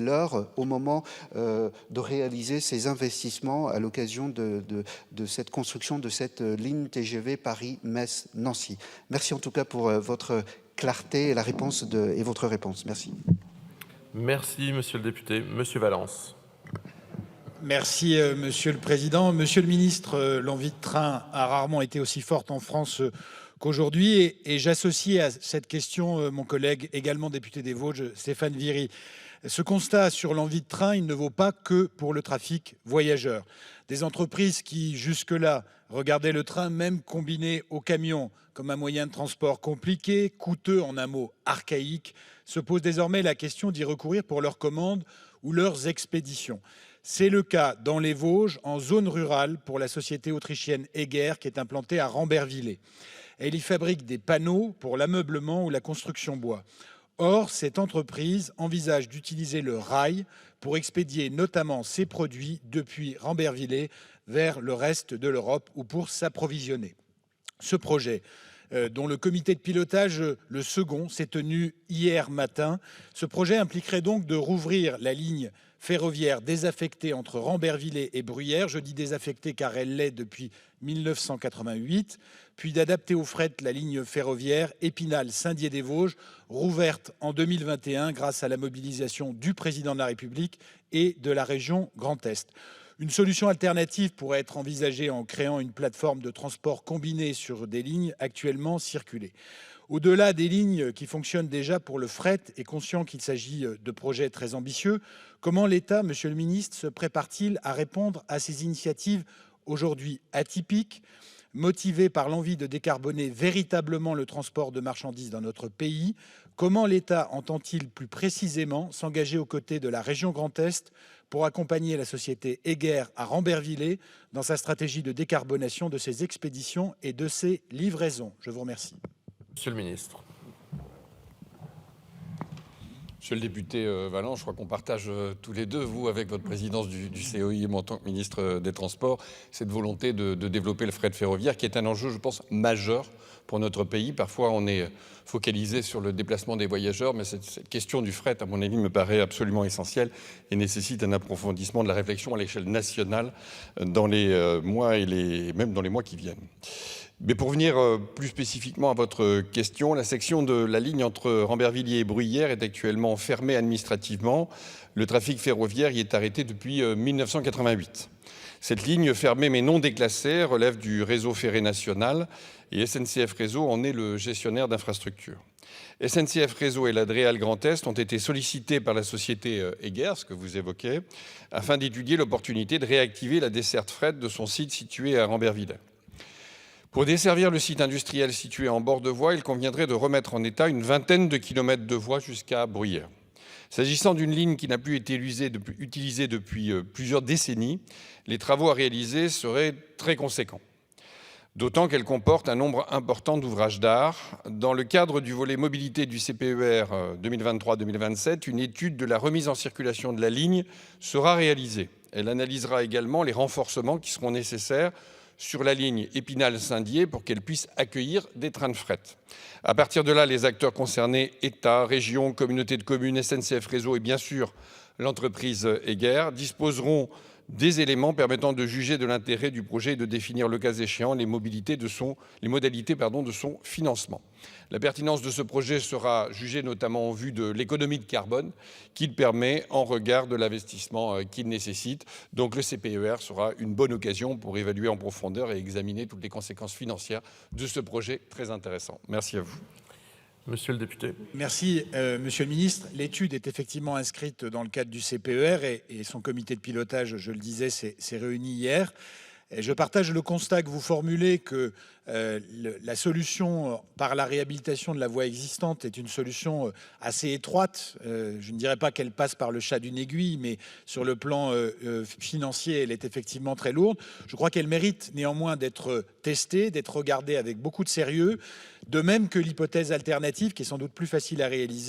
l'heure au moment de réaliser ces investissements à l'occasion de cette construction de cette ligne TGV Paris-Metz-Nancy. Merci en tout cas pour votre clarté et, et votre réponse. Merci. Merci, monsieur le député. Monsieur Valence. Merci, Monsieur le Président. Monsieur le Ministre, l'envie de train a rarement été aussi forte en France qu'aujourd'hui. Et j'associe à cette question mon collègue, également député des Vosges, Stéphane Viry. Ce constat sur l'envie de train, il ne vaut pas que pour le trafic voyageur. Des entreprises qui, jusque-là, regardaient le train même combiné au camion comme un moyen de transport compliqué, coûteux, en un mot archaïque, se posent désormais la question d'y recourir pour leurs commandes ou leurs expéditions. C'est le cas dans les Vosges, en zone rurale, pour la société autrichienne Eger, qui est implantée à Rambervillers. Elle y fabrique des panneaux pour l'ameublement ou la construction bois. Or, cette entreprise envisage d'utiliser le rail pour expédier notamment ses produits depuis Rambervillers vers le reste de l'Europe ou pour s'approvisionner. Ce projet, dont le comité de pilotage, le second, s'est tenu hier matin, ce projet impliquerait donc de rouvrir la ligne ferroviaire désaffectée entre Rambervillers et Bruyères, je dis désaffectée car elle l'est depuis 1988, puis d'adapter au fret la ligne ferroviaire Épinal-Saint-Dié-des-Vosges, rouverte en 2021 grâce à la mobilisation du président de la République et de la région Grand Est. Une solution alternative pourrait être envisagée en créant une plateforme de transport combinée sur des lignes actuellement circulées. Au-delà des lignes qui fonctionnent déjà pour le fret et conscient qu'il s'agit de projets très ambitieux, comment l'État, Monsieur le Ministre, se prépare-t-il à répondre à ces initiatives aujourd'hui atypiques, motivées par l'envie de décarboner véritablement le transport de marchandises dans notre pays? Comment l'État entend-il plus précisément s'engager aux côtés de la région Grand Est pour accompagner la société Eger à Rambervillers dans sa stratégie de décarbonation de ses expéditions et de ses livraisons? Je vous remercie. Monsieur le ministre. Monsieur le député Valence, je crois qu'on partage tous les deux, vous avec votre présidence du COI et moi en tant que ministre des Transports, cette volonté de développer le fret ferroviaire qui est un enjeu, je pense, majeur pour notre pays. Parfois, on est focalisé sur le déplacement des voyageurs, mais cette question du fret, à mon avis, me paraît absolument essentielle et nécessite un approfondissement de la réflexion à l'échelle nationale dans les mois et même dans les mois qui viennent. Mais pour venir plus spécifiquement à votre question, la section de la ligne entre Rambervillers et Bruyères est actuellement fermée administrativement. Le trafic ferroviaire y est arrêté depuis 1988. Cette ligne fermée mais non déclassée relève du réseau ferré national et SNCF Réseau en est le gestionnaire d'infrastructure. SNCF Réseau et l'Adréal Grand Est ont été sollicités par la société Eger, ce que vous évoquez, afin d'étudier l'opportunité de réactiver la desserte fret de son site situé à Rambervillers. Pour desservir le site industriel situé en bord de voie, il conviendrait de remettre en état une vingtaine de kilomètres de voies jusqu'à Bruyères. S'agissant d'une ligne qui n'a plus été utilisée depuis plusieurs décennies, les travaux à réaliser seraient très conséquents. D'autant qu'elle comporte un nombre important d'ouvrages d'art. Dans le cadre du volet mobilité du CPER 2023-2027, une étude de la remise en circulation de la ligne sera réalisée. Elle analysera également les renforcements qui seront nécessaires sur la ligne Épinal-Saint-Dié pour qu'elle puisse accueillir des trains de fret. À partir de là, les acteurs concernés, État, région, communauté de communes, SNCF Réseau et bien sûr l'entreprise Eger, disposeront des éléments permettant de juger de l'intérêt du projet et de définir le cas échéant les modalités de son financement. La pertinence de ce projet sera jugée notamment en vue de l'économie de carbone qu'il permet en regard de l'investissement qu'il nécessite. Donc le CPER sera une bonne occasion pour évaluer en profondeur et examiner toutes les conséquences financières de ce projet très intéressant. Merci à vous. Monsieur le député. Merci, Monsieur le Ministre. L'étude est effectivement inscrite dans le cadre du CPER et son comité de pilotage, je le disais, s'est réuni hier. Et je partage le constat que vous formulez que la solution par la réhabilitation de la voie existante est une solution assez étroite. Je ne dirais pas qu'elle passe par le chat d'une aiguille, mais sur le plan financier, elle est effectivement très lourde. Je crois qu'elle mérite néanmoins d'être testée, d'être regardée avec beaucoup de sérieux, de même que l'hypothèse alternative, qui est sans doute plus facile à réaliser,